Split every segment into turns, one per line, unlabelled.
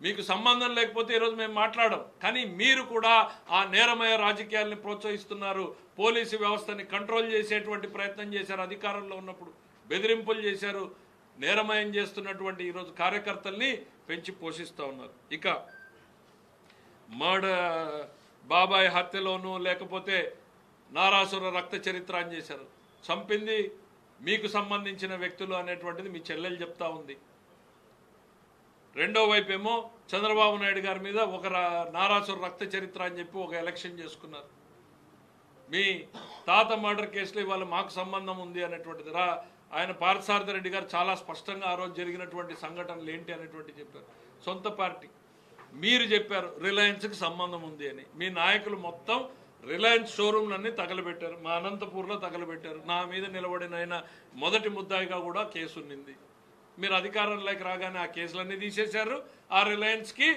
మీకు సంబంధం లేకపోతే ఈరోజు మేము మాట్లాడం. కానీ మీరు కూడా ఆ నేరమయ రాజకీయాల్ని ప్రోత్సహిస్తున్నారు. పోలీసు వ్యవస్థని కంట్రోల్ చేసేటువంటి ప్రయత్నం చేశారు. అధికారంలో ఉన్నప్పుడు బెదిరింపులు చేశారు. నేరమయం చేస్తున్నటువంటి ఈరోజు కార్యకర్తల్ని పెంచి పోషిస్తూ ఉన్నారు. ఇక బాబాయ్ హత్యలోనూ లేకపోతే నారాసుర రక్త చరిత్ర అని చేశారు. చంపింది మీకు సంబంధించిన వ్యక్తులు అనేటువంటిది మీ చెల్లెలు చెప్తా ఉంది. రెండో వైపేమో చంద్రబాబు నాయుడు గారి మీద ఒక నారాసుర రక్త చరిత్ర అని చెప్పి ఒక ఎలక్షన్ చేసుకున్నారు. మీ తాత మర్డర్ కేసులో ఇవాళ మాకు సంబంధం ఉంది అనేటువంటిది ఆయన పార్థసారథి రెడ్డి గారు చాలా స్పష్టంగా ఆ రోజు జరిగినటువంటి సంఘటనలు ఏంటి అనేటువంటి చెప్పారు. సొంత పార్టీ మీరు చెప్పారు రిలయన్స్కి సంబంధం ఉంది అని. మీ నాయకులు మొత్తం రిలయన్స్ షోరూమ్లన్నీ తగలబెట్టారు. మా అనంతపూర్లో తగలబెట్టారు. నా మీద నిలబడిన ఆయన మొదటి ముద్దాయిగా కూడా కేసు ఉన్నింది. మీరు అధికారంలోకి రాగానే ఆ కేసులన్నీ తీసేశారు. ఆ రిలయన్స్కి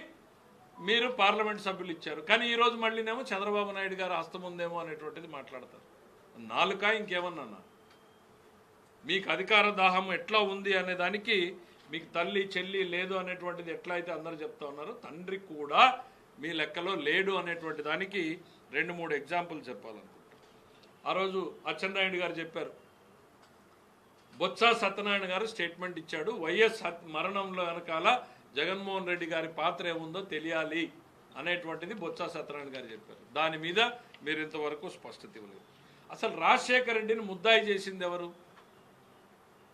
మీరు పార్లమెంట్ సభ్యులు ఇచ్చారు. కానీ ఈరోజు మళ్ళీనేమో చంద్రబాబు నాయుడు గారు హస్తం ఉందేమో అనేటువంటిది మాట్లాడతారు. నాలుక ఇంకేమన్నా మీకు అధికార దాహం ఎట్లా ఉంది అనే దానికి మీకు తల్లి చెల్లి లేదు అనేటువంటిది ఎట్లా అయితే అందరూ చెప్తా ఉన్నారో తండ్రి కూడా మీ లెక్కలో లేడు అనేటువంటి దానికి 2-3 ఎగ్జాంపుల్ చెప్పాలనుకుంటారు. ఆ రోజు అచ్చెన్నాయుడు గారు చెప్పారు. బొత్స సత్యనారాయణ గారు స్టేట్మెంట్ ఇచ్చాడు. వైఎస్ మరణంలో వెనకాల జగన్మోహన్ రెడ్డి గారి పాత్ర ఏముందో తెలియాలి అనేటువంటిది బొత్స సత్యనారాయణ గారు చెప్పారు. దాని మీద మీరు ఇంతవరకు స్పష్టత ఇవ్వలేదు. అసలు రాజశేఖర రెడ్డిని ముద్దాయి చేసింది ఎవరు?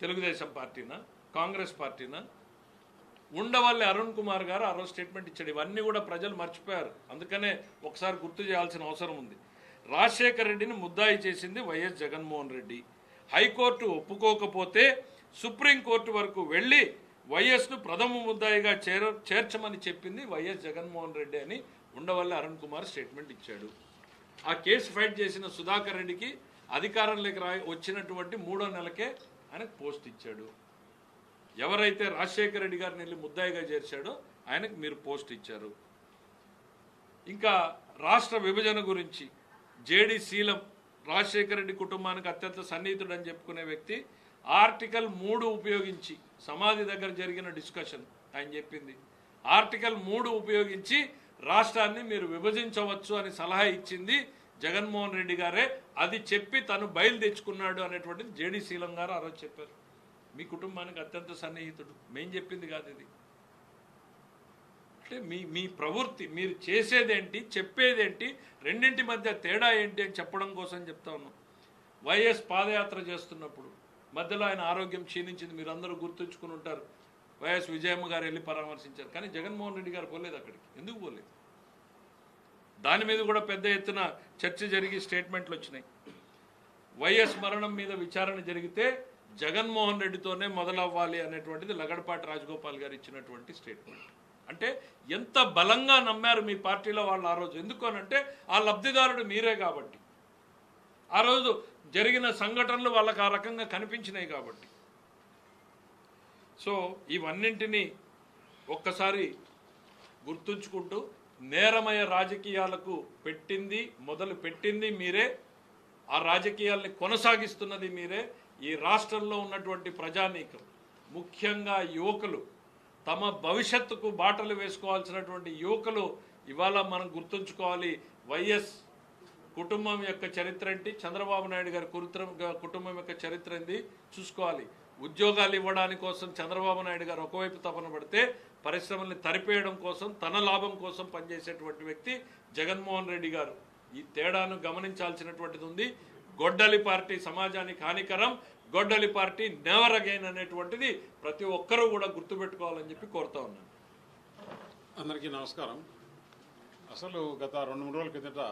తెలుగుదేశం పార్టీనా, కాంగ్రెస్ పార్టీనా? ఉండవల్లి అరుణ్ కుమార్ గారు ఆ రోజు స్టేట్మెంట్ ఇచ్చాడు. ఇవన్నీ కూడా ప్రజలు మర్చిపోయారు. అందుకనే ఒకసారి గుర్తు చేయాల్సిన అవసరం ఉంది. రాజశేఖర రెడ్డిని ముద్దాయి చేసింది వైఎస్ జగన్మోహన్ రెడ్డి. హైకోర్టు ఒప్పుకోకపోతే సుప్రీంకోర్టు వరకు వెళ్ళి వైఎస్ను ప్రథమ ముద్దాయిగా చేర్చమని చెప్పింది వైఎస్ జగన్మోహన్ రెడ్డి అని ఉండవల్లి అరుణ్ కుమార్ స్టేట్మెంట్ ఇచ్చాడు. ఆ కేసు ఫైట్ చేసిన సుధాకర్ రెడ్డికి అధికారంలోకి వచ్చినటువంటి 3వ నెలకే ఆయనకు పోస్ట్ ఇచ్చాడు. ఎవరైతే రాజశేఖర రెడ్డి గారిని వెళ్ళి ముద్దాయిగా చేర్చాడో ఆయనకు మీరు పోస్ట్ ఇచ్చారు. ఇంకా రాష్ట్ర విభజన గురించి జేడి శీలం రాజశేఖర రెడ్డి కుటుంబానికి అత్యంత సన్నిహితుడు అని చెప్పుకునే వ్యక్తి ఆర్టికల్ 3 ఉపయోగించి సమాధి దగ్గర జరిగిన డిస్కషన్ ఆయన చెప్పింది. ఆర్టికల్ 3 ఉపయోగించి రాష్ట్రాన్ని మీరు విభజించవచ్చు అని సలహా ఇచ్చింది జగన్మోహన్ రెడ్డి గారే. అది చెప్పి తను బయలు తెచ్చుకున్నాడు అనేటువంటిది జేడి శీలం గారు ఆ రోజు చెప్పారు. మీ కుటుంబానికి అత్యంత సన్నిహితుడు. మేం చెప్పింది కాదు ఇది. అంటే మీ ప్రవృత్తి, మీరు చేసేదేంటి చెప్పేదేంటి రెండింటి మధ్య తేడా ఏంటి అని చెప్పడం కోసం చెప్తా ఉన్నాం. వైఎస్ పాదయాత్ర చేస్తున్నప్పుడు మధ్యలో ఆయన ఆరోగ్యం క్షీణించింది. మీరు అందరూ గుర్తుంచుకుని ఉంటారు. వైఎస్ విజయమ్మ గారు వెళ్ళి పరామర్శించారు. కానీ జగన్మోహన్ రెడ్డి గారు పోలేదు అక్కడికి. ఎందుకు పోలేదు? దాని మీద కూడా పెద్ద ఎత్తున చర్చ జరిగి స్టేట్మెంట్లు వచ్చినాయి. వైఎస్ మరణం మీద విచారణ జరిగితే జగన్మోహన్ రెడ్డితోనే మొదలవ్వాలి అనేటువంటిది లగడపాటి రాజగోపాల్ గారు ఇచ్చినటువంటి స్టేట్మెంట్. అంటే ఎంత బలంగా నమ్మారు మీ పార్టీలో వాళ్ళు ఆ రోజు. ఎందుకు అనంటే ఆ లబ్ధిదారుడు మీరే కాబట్టి. ఆ రోజు జరిగిన సంఘటనలు వాళ్ళకి ఆ రకంగా కనిపించినాయి కాబట్టి. సో ఇవన్నింటినీ ఒక్కసారి గుర్తుంచుకుంటూ నేరమయ రాజకీయాలకు మొదలు పెట్టింది మీరే, ఆ రాజకీయాల్ని కొనసాగిస్తున్నది మీరే. ఈ రాష్ట్రంలో ఉన్నటువంటి ప్రజానీకం, ముఖ్యంగా యువకులు, తమ భవిష్యత్తుకు బాటలు వేసుకోవాల్సినటువంటి యువకులు ఇవాళ మనం గుర్తుంచుకోవాలి. వైఎస్ కుటుంబం యొక్క చరిత్ర ఏంటి, చంద్రబాబు నాయుడు గారి కుటుంబం యొక్క చరిత్ర ఏంది చూసుకోవాలి. ఉద్యోగాలు ఇవ్వడానికి కోసం చంద్రబాబు నాయుడు గారు ఒకవైపు తపన పడితే పరిశ్రమల్ని తరిపేయడం కోసం, తన లాభం కోసం పనిచేసేటువంటి వ్యక్తి జగన్మోహన్ రెడ్డి గారు. ఈ తేడాను గమనించాల్సినటువంటిది ఉంది. గొడ్డలి పార్టీ సమాజానికి హానికరం, గొడ్డలి పార్టీ నెవర్ అగైన్ అనేటువంటిది ప్రతి ఒక్కరూ కూడా గుర్తుపెట్టుకోవాలని చెప్పి కోరుతా ఉన్నాను.
అందరికీ నమస్కారం. అసలు గత 2-3 రోజుల కిందట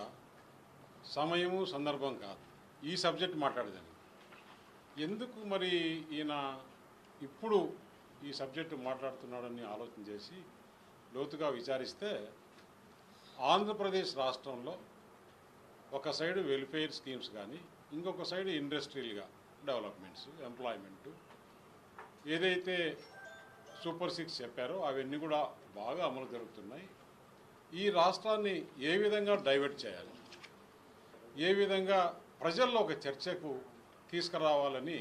సమయము సందర్భం కాదు ఈ సబ్జెక్ట్ మాట్లాడేదాన్ని. ఎందుకు మరి ఈయన ఇప్పుడు ఈ సబ్జెక్టు మాట్లాడుతున్నాడని ఆలోచన చేసి లోతుగా విచారిస్తే ఆంధ్రప్రదేశ్ రాష్ట్రంలో ఒక సైడు వెల్ఫేర్ స్కీమ్స్ కానీ, ఇంకొక సైడు ఇండస్ట్రియల్గా డెవలప్మెంట్స్, ఎంప్లాయ్మెంటు, ఏదైతే సూపర్ 6 చెప్పారో అవన్నీ కూడా బాగా అమలు జరుగుతున్నాయి. ఈ రాష్ట్రాన్ని ఏ విధంగా డైవర్ట్ చేయాలి, ఏ విధంగా ప్రజల్లో ఒక చర్చకు తీసుకురావాలని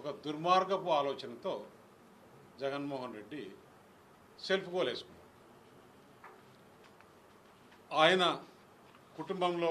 ఒక దుర్మార్గపు ఆలోచనతో జగన్మోహన్ రెడ్డి సెల్ఫ్ గోల్ వేసుకున్నాడు. ఆయన కుటుంబంలో